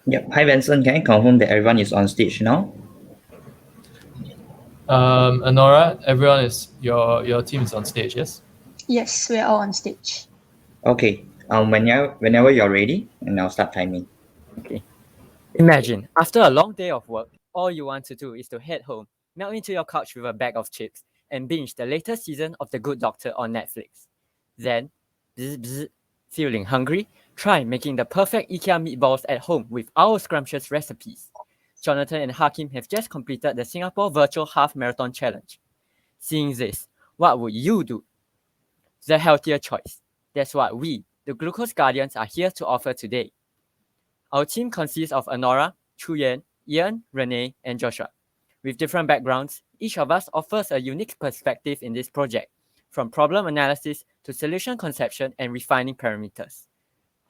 Yep. Hi, Benson. Can I confirm that everyone is on stage now? Anora, everyone is your team is on stage, yes? Yes, we're all on stage. Okay. Whenever you're ready, and I'll start timing. Okay. Imagine, after a long day of work, all you want to do is to head home, melt into your couch with a bag of chips, and binge the latest season of The Good Doctor on Netflix. Then, bzz, bzz, feeling hungry? Try making the perfect IKEA meatballs at home with our scrumptious recipes. Jonathan and Hakim have just completed the Singapore Virtual Half Marathon Challenge. Seeing this, what would you do? The healthier choice. That's what we, the Glucose Guardians, are here to offer today. Our team consists of Anora, Chuyen, Ian, Renee, and Joshua. With different backgrounds, each of us offers a unique perspective in this project, from problem analysis to solution conception and refining parameters.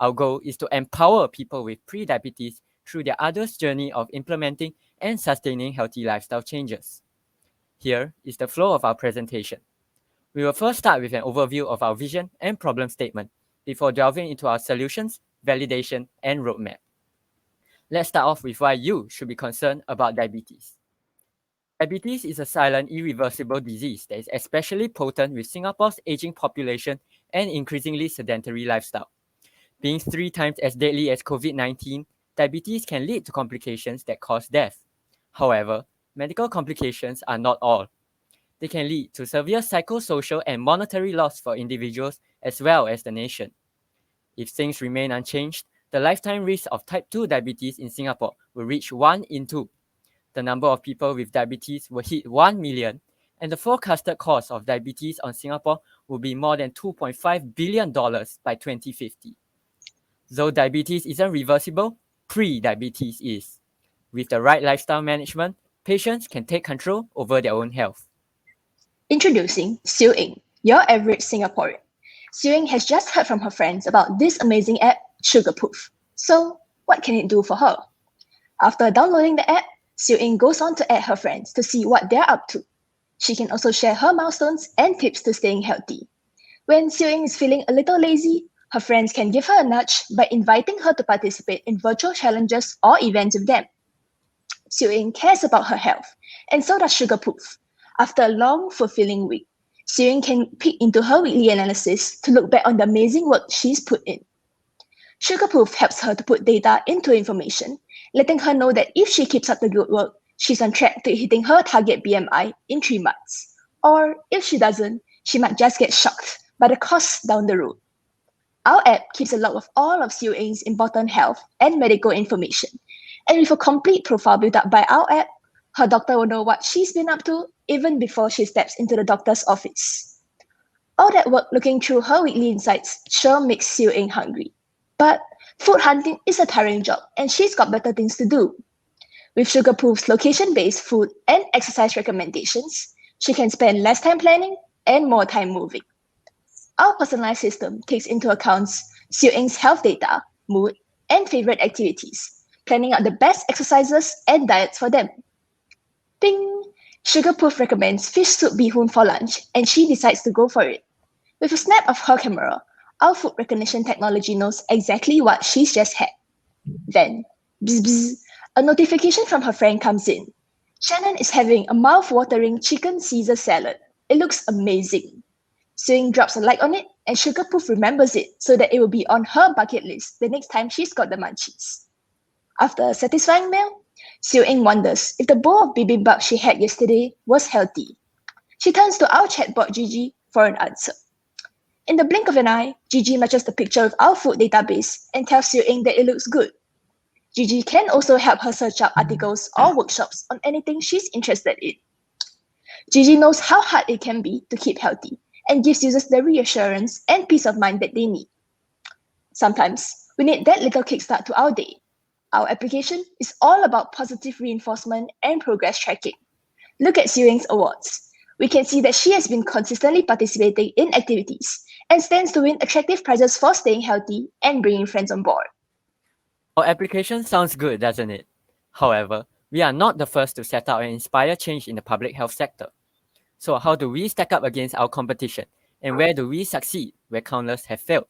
Our goal is to empower people with pre-diabetes through their arduous journey of implementing and sustaining healthy lifestyle changes. Here is the flow of our presentation. We will first start with an overview of our vision and problem statement before delving into our solutions, validation, and roadmap. Let's start off with why you should be concerned about diabetes. Diabetes is a silent, irreversible disease that is especially potent with Singapore's aging population and increasingly sedentary lifestyle. Being 3 times as deadly as COVID-19, diabetes can lead to complications that cause death. However, medical complications are not all. They can lead to severe psychosocial and monetary loss for individuals as well as the nation. If things remain unchanged, the lifetime risk of type 2 diabetes in Singapore will reach 1 in 2. The number of people with diabetes will hit 1 million, and the forecasted cost of diabetes on Singapore will be more than $2.5 billion by 2050. Though diabetes isn't reversible, pre-diabetes is. With the right lifestyle management, patients can take control over their own health. Introducing Siu Ing, your average Singaporean. Siu Ing has just heard from her friends about this amazing app, Sugarproof. So, what can it do for her? After downloading the app, Siu Ing goes on to add her friends to see what they're up to. She can also share her milestones and tips to staying healthy. When Siu Ing is feeling a little lazy, her friends can give her a nudge by inviting her to participate in virtual challenges or events with them. Siu Ing cares about her health, and so does Sugarproof. After a long, fulfilling week, Siu Ing can peek into her weekly analysis to look back on the amazing work she's put in. Sugarproof helps her to put data into information, letting her know that if she keeps up the good work, she's on track to hitting her target BMI in 3 months. Or if she doesn't, she might just get shocked by the costs down the road. Our app keeps a log of all of Siu Ing's important health and medical information. And with a complete profile built up by our app, her doctor will know what she's been up to even before she steps into the doctor's office. All that work looking through her weekly insights sure makes Siu Ing hungry. But food hunting is a tiring job, and she's got better things to do. With Sugarproof's location-based food and exercise recommendations, she can spend less time planning and more time moving. Our personalized system takes into account Siu Ing's health data, mood, and favorite activities, planning out the best exercises and diets for them. Ding! Sugarproof recommends fish soup bee hoon for lunch, and she decides to go for it. With a snap of her camera, our food recognition technology knows exactly what she's just had. Then, bzz bzz, a notification from her friend comes in. Shannon is having a mouth-watering chicken Caesar salad. It looks amazing. Siu Ing drops a like on it, and Sugarproof remembers it so that it will be on her bucket list the next time she's got the munchies. After a satisfying meal, Siu Ing wonders if the bowl of bibimbap she had yesterday was healthy. She turns to our chatbot Gigi for an answer. In the blink of an eye, Gigi matches the picture with our food database and tells Siu Ing that it looks good. Gigi can also help her search up articles or workshops on anything she's interested in. Gigi knows how hard it can be to keep healthy and gives users the reassurance and peace of mind that they need. Sometimes, we need that little kickstart to our day. Our application is all about positive reinforcement and progress tracking. Look at Siu Ing's awards. We can see that she has been consistently participating in activities and stands to win attractive prizes for staying healthy and bringing friends on board. Our application sounds good, doesn't it? However, we are not the first to set out and inspire change in the public health sector. So how do we stack up against our competition? And where do we succeed where countless have failed?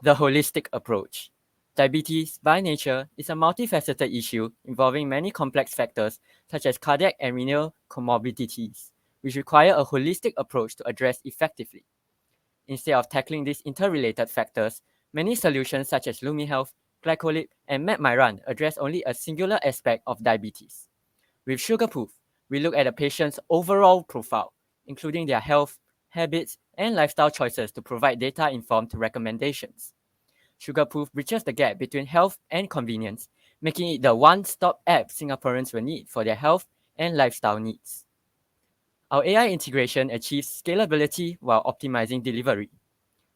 The holistic approach. Diabetes, by nature, is a multifaceted issue involving many complex factors such as cardiac and renal comorbidities, which require a holistic approach to address effectively. Instead of tackling these interrelated factors, many solutions such as LumiHealth, Glycolip, and MapMyRun address only a singular aspect of diabetes. With SugarProof, we look at a patient's overall profile, including their health, habits, and lifestyle choices to provide data-informed recommendations. SugarProof bridges the gap between health and convenience, making it the one-stop app Singaporeans will need for their health and lifestyle needs. Our AI integration achieves scalability while optimizing delivery.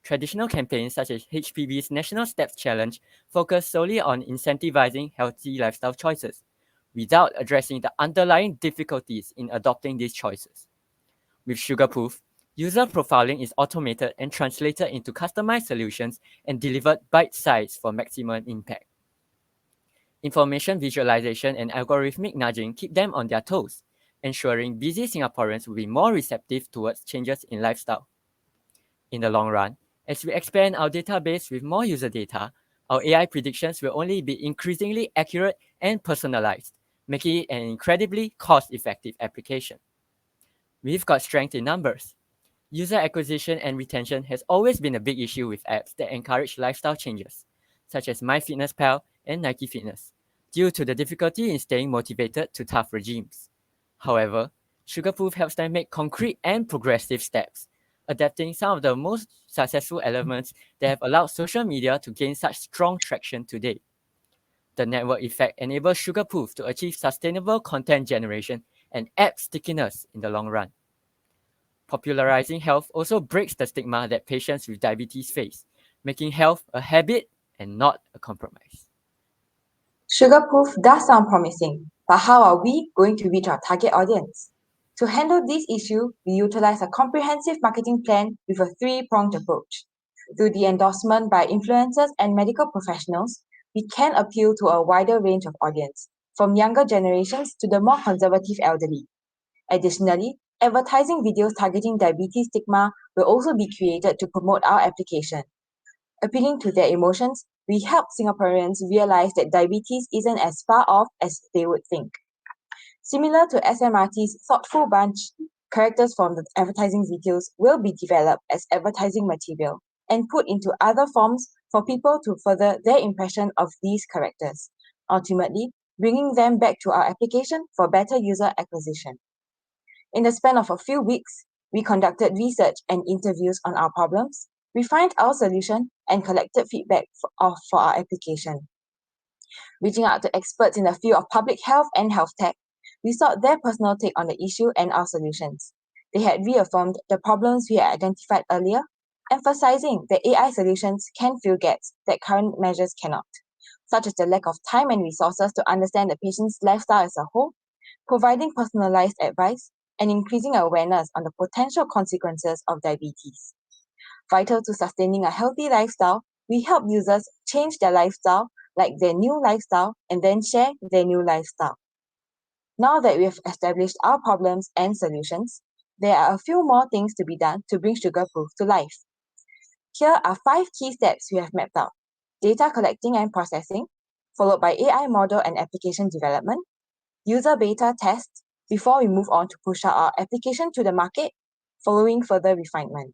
Traditional campaigns such as HPB's National Steps Challenge focus solely on incentivizing healthy lifestyle choices, without addressing the underlying difficulties in adopting these choices. With SugarProof, user profiling is automated and translated into customized solutions and delivered bite-sized for maximum impact. Information visualization and algorithmic nudging keep them on their toes, ensuring busy Singaporeans will be more receptive towards changes in lifestyle. In the long run, as we expand our database with more user data, our AI predictions will only be increasingly accurate and personalized, making it an incredibly cost-effective application. We've got strength in numbers. User acquisition and retention has always been a big issue with apps that encourage lifestyle changes, such as MyFitnessPal and Nike Fitness, due to the difficulty in staying motivated to tough regimes. However, SugarProof helps them make concrete and progressive steps, adapting some of the most successful elements that have allowed social media to gain such strong traction today. The network effect enables SugarProof to achieve sustainable content generation and app stickiness in the long run. Popularizing health also breaks the stigma that patients with diabetes face, making health a habit and not a compromise. SugarProof does sound promising, but how are we going to reach our target audience? To handle this issue, we utilize a comprehensive marketing plan with a three-pronged approach. Through the endorsement by influencers and medical professionals, we can appeal to a wider range of audience, from younger generations to the more conservative elderly. Additionally, advertising videos targeting diabetes stigma will also be created to promote our application. Appealing to their emotions, we help Singaporeans realize that diabetes isn't as far off as they would think. Similar to SMRT's Thoughtful Bunch, characters from the advertising videos will be developed as advertising material and put into other forms for people to further their impression of these characters, ultimately bringing them back to our application for better user acquisition. In the span of a few weeks, we conducted research and interviews on our problems, refined our solution, and collected feedback for our application. Reaching out to experts in the field of public health and health tech, we sought their personal take on the issue and our solutions. They had reaffirmed the problems we had identified earlier, emphasizing that AI solutions can fill gaps that current measures cannot, such as the lack of time and resources to understand the patient's lifestyle as a whole, providing personalized advice, and increasing awareness on the potential consequences of diabetes. Vital to sustaining a healthy lifestyle, we help users change their lifestyle, like their new lifestyle, and then share their new lifestyle. Now that we have established our problems and solutions, there are a few more things to be done to bring SugarProof to life. Here are 5 key steps we have mapped out: data collecting and processing, followed by AI model and application development, user beta tests, before we move on to push out our application to the market, following further refinement.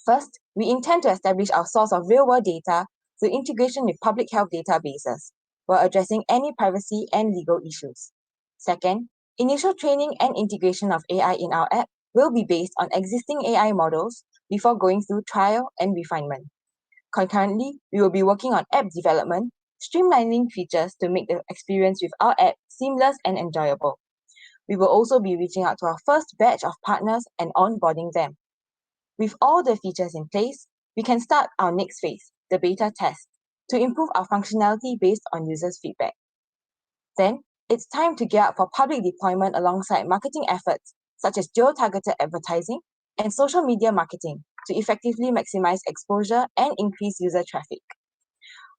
First, we intend to establish our source of real-world data through integration with public health databases, while addressing any privacy and legal issues. Second, initial training and integration of AI in our app will be based on existing AI models before going through trial and refinement. Concurrently, we will be working on app development, streamlining features to make the experience with our app seamless and enjoyable. We will also be reaching out to our first batch of partners and onboarding them. With all the features in place, we can start our next phase, the beta test, to improve our functionality based on users' feedback. Then, it's time to gear up for public deployment alongside marketing efforts such as geo-targeted advertising and social media marketing to effectively maximize exposure and increase user traffic.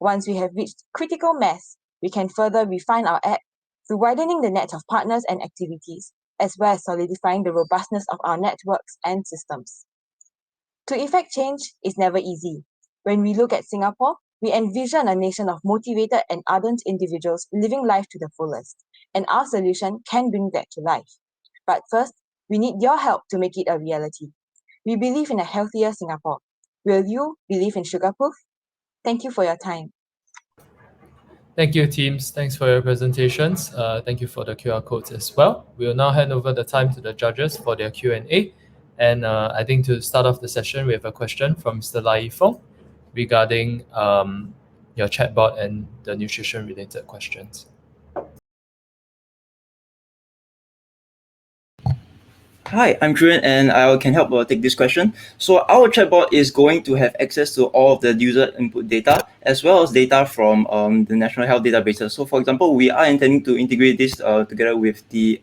Once we have reached critical mass, we can further refine our app through widening the net of partners and activities, as well as solidifying the robustness of our networks and systems. To effect change is never easy. When we look at Singapore, We envision a nation of motivated and ardent individuals living life to the fullest, and our solution can bring that to life. But first, we need your help to make it a reality. We believe in a healthier Singapore. Will you believe in Sugarproof? Thank you for your time. Thank you, teams. Thanks for your presentations. Thank you for the QR codes as well. We will now hand over the time to the judges for their Q&A. And I think to start off the session, we have a question from Mr. Lai Fong regarding your chatbot and the nutrition-related questions. Hi, I'm Julian and I can help take this question. So our chatbot is going to have access to all of the user input data as well as data from the National Health Databases. So for example, we are intending to integrate this together with the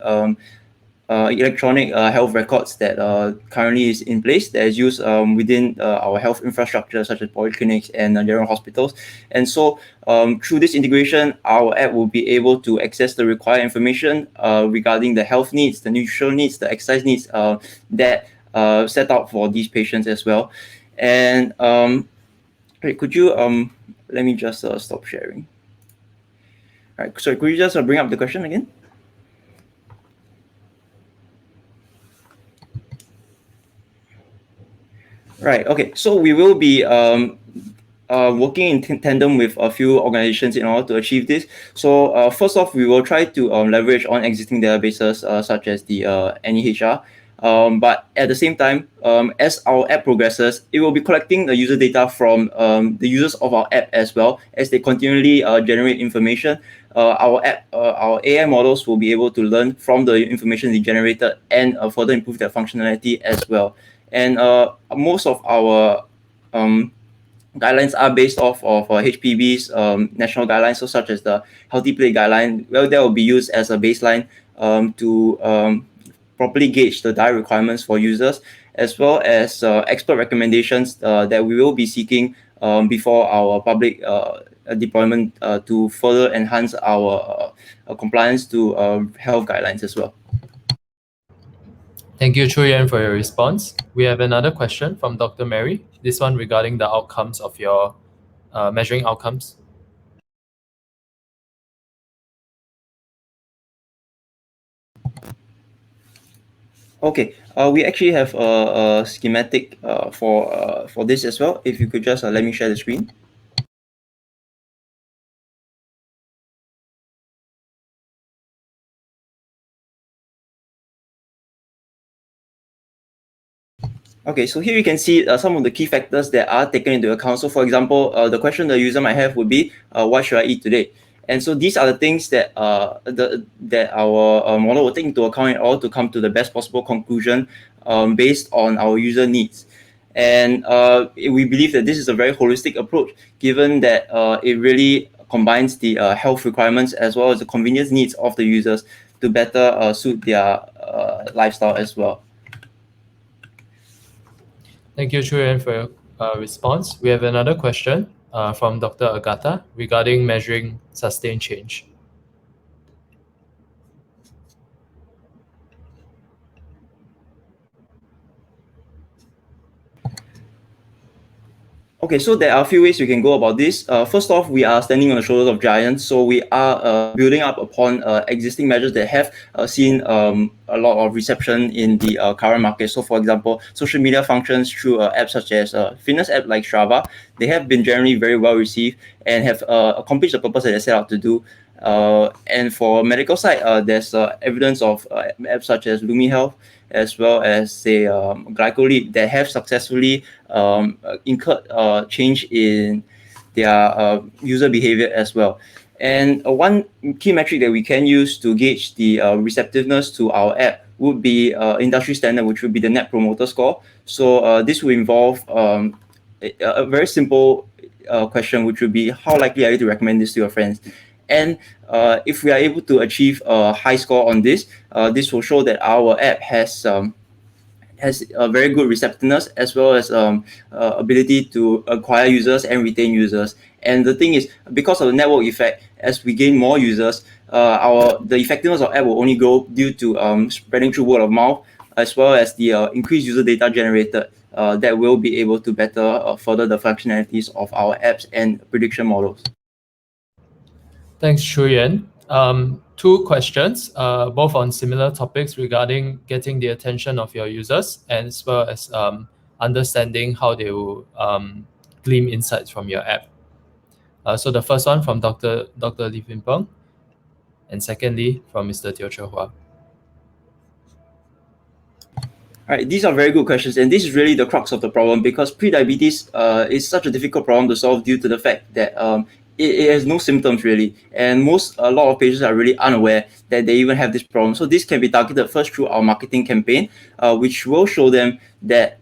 electronic health records that currently is in place that is used within our health infrastructure such as polyclinics and general hospitals. And so through this integration, our app will be able to access the required information regarding the health needs, the nutritional needs, the exercise needs that set out for these patients as well. And could you let me just stop sharing. All right, so could you just bring up the question again? Right. Okay. So we will be working in tandem with a few organizations in order to achieve this. So first off, we will try to leverage on existing databases such as the NEHR. But at the same time, as our app progresses, it will be collecting the user data from the users of our app as well as they continually generate information. Our app, our AI models will be able to learn from the information they generated and further improve their functionality as well. And most of our guidelines are based off of HPB's national guidelines, so such as the Healthy Plate Guideline. Well, that will be used as a baseline to properly gauge the diet requirements for users, as well as expert recommendations that we will be seeking before our public deployment to further enhance our compliance to health guidelines as well. Thank you, Chuyen, for your response. We have another question from Dr. Mary, this one regarding the outcomes of your measuring outcomes. Okay, we actually have a schematic for this as well. If you could just let me share the screen. Okay, so here you can see some of the key factors that are taken into account. So for example, the question the user might have would be, what should I eat today? And so these are the things that that our model will take into account in order to come to the best possible conclusion based on our user needs. And we believe that this is a very holistic approach, given that it really combines the health requirements as well as the convenience needs of the users to better suit their lifestyle as well. Thank you, Chuyen, for your response. We have another question from Dr. Agata regarding measuring sustained change. Okay, so there are a few ways we can go about this. First off, we are standing on the shoulders of giants, so we are building up upon existing measures that have seen a lot of reception in the current market. So for example, social media functions through apps such as fitness app like Strava, they have been generally very well received and have accomplished the purpose that they set out to do. And for medical side, there's evidence of apps such as Lumi Health, as well as say Glycolib, that have successfully incurred change in their user behavior as well. And one key metric that we can use to gauge the receptiveness to our app would be industry standard, which would be the Net Promoter Score. So this will involve a very simple question, which would be, how likely are you to recommend this to your friends? And if we are able to achieve a high score on this, this will show that our app has a very good receptiveness as well as ability to acquire users and retain users. And the thing is, because of the network effect, as we gain more users, the effectiveness of app will only grow due to spreading through word of mouth, as well as the increased user data generated that will be able to better further the functionalities of our apps and prediction models. Thanks, Chuyen. Two questions, both on similar topics regarding getting the attention of your users as well as understanding how they will glean insights from your app. So the first one from Dr. Li Peng, and secondly from Mr. Teo Che Hua. All right, these are very good questions, and this is really the crux of the problem, because prediabetes is such a difficult problem to solve due to the fact that it has no symptoms really, and a lot of patients are really unaware that they even have this problem. So this can be targeted first through our marketing campaign, which will show them that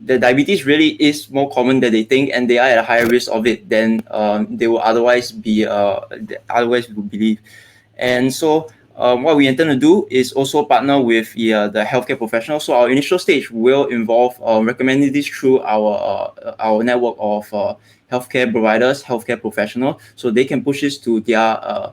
the diabetes really is more common than they think, and they are at a higher risk of it than they will otherwise believe. And so what we intend to do is also partner with the healthcare professionals. So our initial stage will involve recommending this through our network of healthcare providers, healthcare professionals, so they can push this to their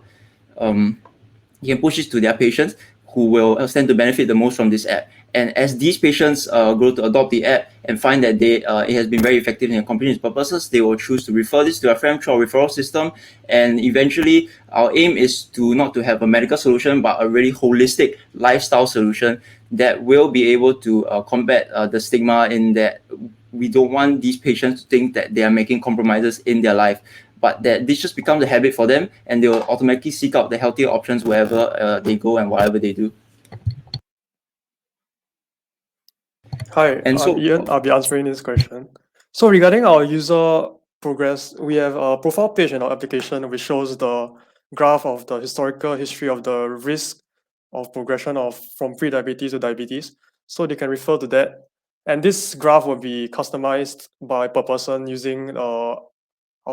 patients who will stand to benefit the most from this app. And as these patients grow to adopt the app and find that it has been very effective in accomplishing its purposes, they will choose to refer this to a friend through our referral system. And eventually, our aim is not to have a medical solution, but a really holistic lifestyle solution that will be able to combat the stigma in that we don't want these patients to think that they are making compromises in their life, but that this just becomes a habit for them, and they will automatically seek out the healthier options wherever they go and whatever they do. Hi, And so- I'm Ian. I'll be answering this question. So regarding our user progress, we have a profile page in our application which shows the graph of the historical history of the risk of progression from pre-diabetes to diabetes. So they can refer to that. And this graph will be customized per person using our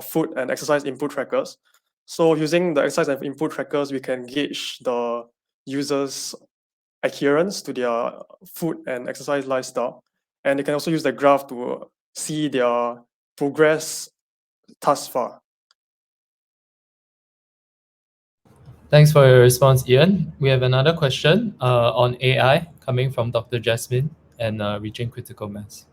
food and exercise input trackers. So using the exercise and input trackers, we can gauge the users' adherence to their food and exercise lifestyle. And they can also use the graph to see their progress thus far. Thanks for your response, Ian. We have another question on AI coming from Dr. Jasmine and reaching critical mass.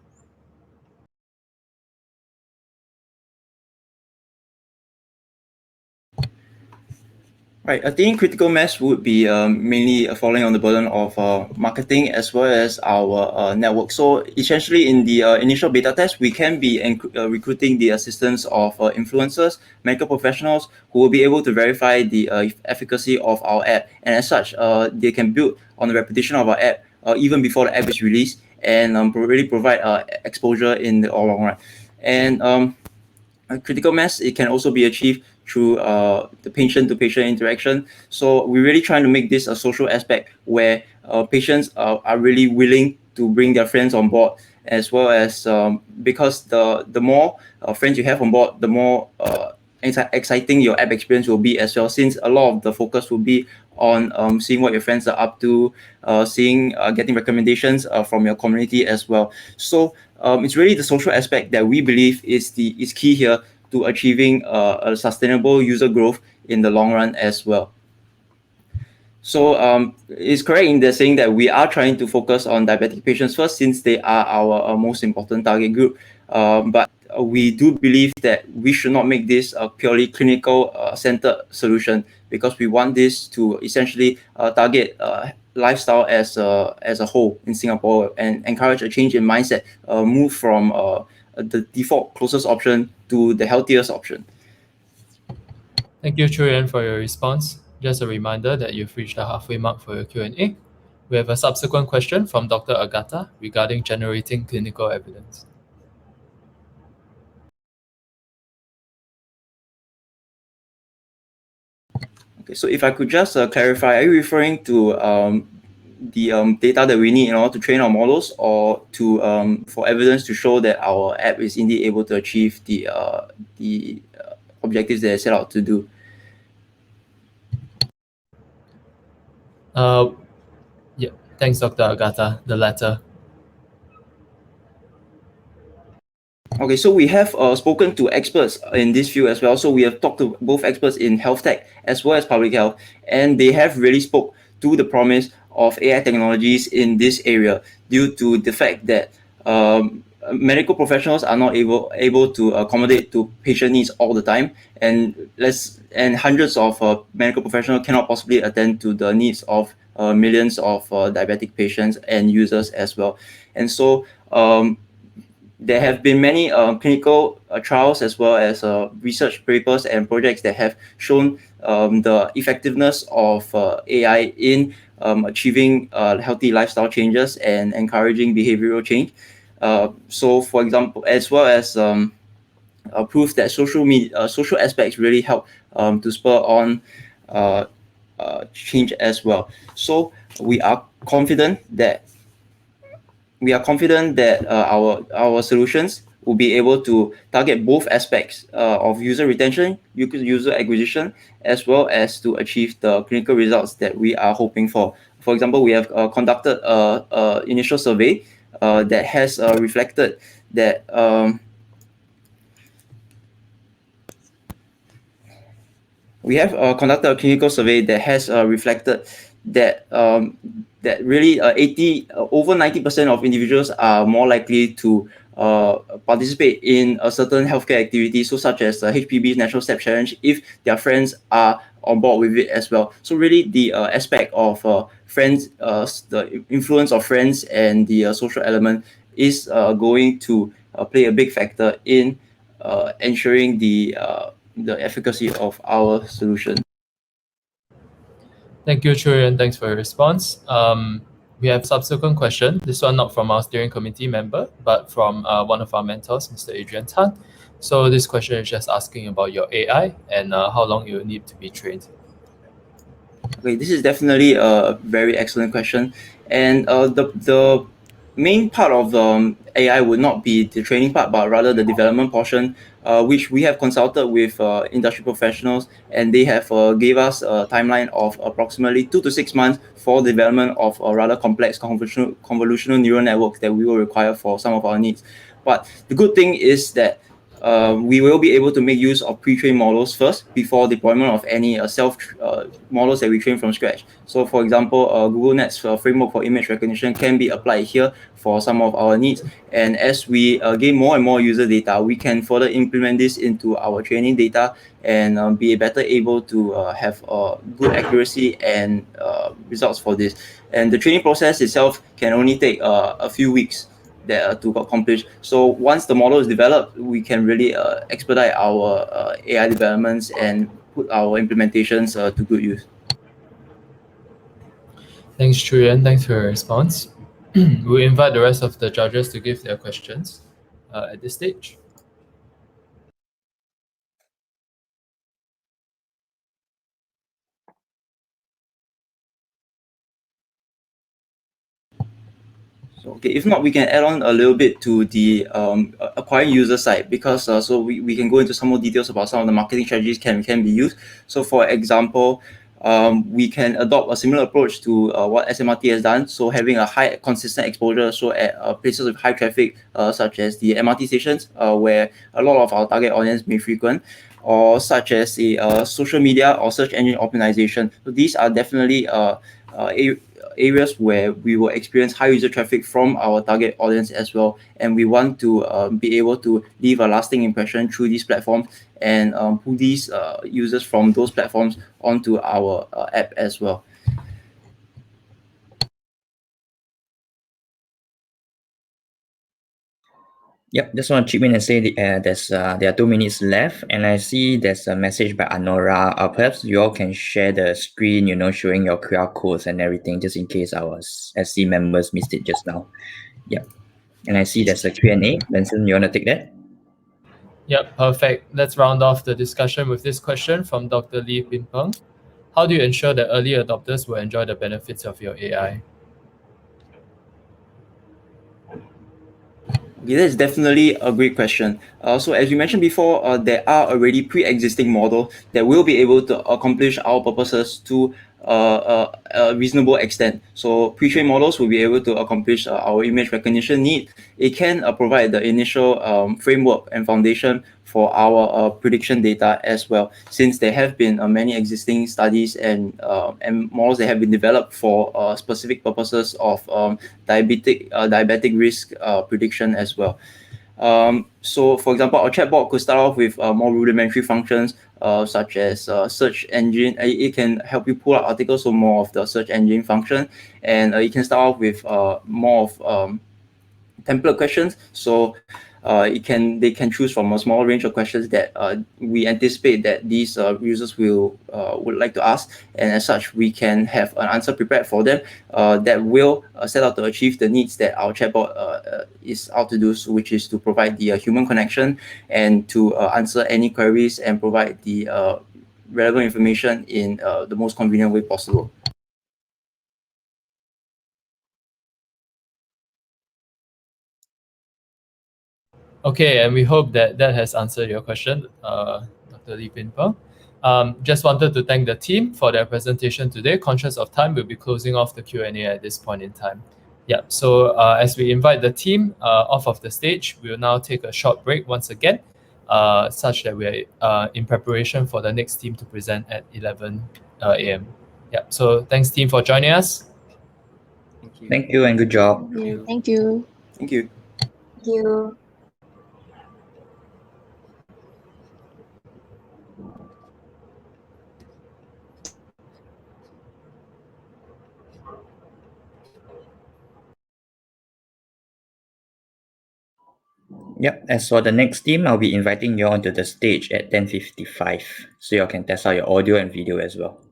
Right, I think critical mass would be mainly falling on the burden of marketing as well as our network. So essentially in the initial beta test, we can be recruiting the assistance of influencers, medical professionals who will be able to verify the efficacy of our app. And as such, they can build on the reputation of our app even before the app is released, and really provide exposure in the long run. And critical mass, it can also be achieved through the patient-to-patient interaction. So we're really trying to make this a social aspect where patients are really willing to bring their friends on board, as well as because the more friends you have on board, the more exciting your app experience will be as well, since a lot of the focus will be on seeing what your friends are up to, getting recommendations from your community as well. So it's really the social aspect that we believe is key here to achieving a sustainable user growth in the long run as well. So it's correct in the saying that we are trying to focus on diabetic patients first, since they are our most important target group. But we do believe that we should not make this a purely clinical centered solution, because we want this to essentially target lifestyle as a whole in Singapore, and encourage a change in mindset, move from the default closest option to the healthiest option. Thank you, Chuyen, for your response. Just a reminder that you've reached the halfway mark for your Q&A. We have a subsequent question from Dr. Agata regarding generating clinical evidence. Okay, so if I could just clarify, are you referring to the data that we need in order to train our models, or to for evidence to show that our app is indeed able to achieve the objectives that it set out to do? Yeah, thanks, Dr. Agata. The latter. Okay, so we have spoken to experts in this field as well. So we have talked to both experts in health tech as well as public health, and they have really spoke to the promise of AI technologies in this area, due to the fact that medical professionals are not able to accommodate to patient needs all the time, and hundreds of medical professionals cannot possibly attend to the needs of millions of diabetic patients and users as well. And so there have been many clinical trials as well as research papers and projects that have shown the effectiveness of AI in achieving healthy lifestyle changes and encouraging behavioral change. So, for example, as well as proof that social aspects really help to spur on change as well. So we are confident that our solutions will be able to target both aspects of user retention, user acquisition, as well as to achieve the clinical results that we are hoping for. For example, we have conducted a initial survey that has reflected that we have conducted a clinical survey that has reflected that that really over 90% of individuals are more likely to participate in a certain healthcare activity, so such as HPB's National Step Challenge, if their friends are on board with it as well. So really the aspect of friends, the influence of friends and the social element is going to play a big factor in ensuring the efficacy of our solution. Thank you, Chuyan. Thanks for your response. We have subsequent question. This one not from our steering committee member, but from one of our mentors, Mr. Adrian Tan. So this question is just asking about your AI and how long it will need to be trained. Okay, this is definitely a very excellent question, and the main part of AI would not be the training part, but rather the development portion, which we have consulted with industry professionals, and they have gave us a timeline of approximately 2 to 6 months for development of a rather complex convolutional neural networks that we will require for some of our needs. But the good thing is that we will be able to make use of pre-trained models first before deployment of any self models that we train from scratch. So, for example, Google Net's framework for image recognition can be applied here for some of our needs. And as we gain more and more user data, we can further implement this into our training data and be better able to have good accuracy and results for this. And the training process itself can only take a few weeks to accomplish. So once the model is developed, we can really expedite our AI developments and put our implementations to good use. Thanks, Chuyan. Thanks for your response. We'll invite the rest of the judges to give their questions at this stage. So, okay, if not, we can add on a little bit to the acquiring user side, because so we can go into some more details about some of the marketing strategies can be used. So for example, we can adopt a similar approach to what SMRT has done. So having a high consistent exposure, so at places with high traffic, such as the MRT stations, where a lot of our target audience may frequent, or such as the social media or search engine optimization. So these are definitely areas where we will experience high user traffic from our target audience as well, and we want to be able to leave a lasting impression through these platforms and pull these users from those platforms onto our app as well. Yep, just want to chip in and say there are 2 minutes left, and I see there's a message by Anora. Perhaps you all can share the screen, showing your QR codes and everything, just in case our SC members missed it just now. Yep, and I see there's a Q&A. Benson, you want to take that? Yep, perfect. Let's round off the discussion with this question from Dr. Lee Pin Peng. How do you ensure that early adopters will enjoy the benefits of your AI? Okay, that's definitely a great question. So as you mentioned before, there are already pre-existing models that will be able to accomplish our purposes to a reasonable extent. So pre-trained models will be able to accomplish our image recognition need. It can provide the initial framework and foundation for our prediction data as well, since there have been many existing studies and models that have been developed for specific purposes of diabetic risk prediction as well. So, for example, our chatbot could start off with more rudimentary functions such as search engine. It can help you pull out articles, so more of the search engine function, and you can start off with more of template questions. So they can choose from a small range of questions that we anticipate that these users would like to ask, and as such we can have an answer prepared for them that will set out to achieve the needs that our chatbot is out to do, which is to provide the human connection and to answer any queries and provide the relevant information in the most convenient way possible. Okay, and we hope that that has answered your question, Dr. Lee Pin Peng. Just wanted to thank the team for their presentation today. Conscious of time, we'll be closing off the Q&A at this point in time. Yeah, so as we invite the team off of the stage, we will now take a short break once again, such that we are in preparation for the next team to present at 11 a.m. Yeah, so thanks team for joining us. Thank you. Thank you and good job. Thank you. Thank you. Thank you. Yep, as for the next team, I'll be inviting you onto the stage at 10:55, so you all can test out your audio and video as well.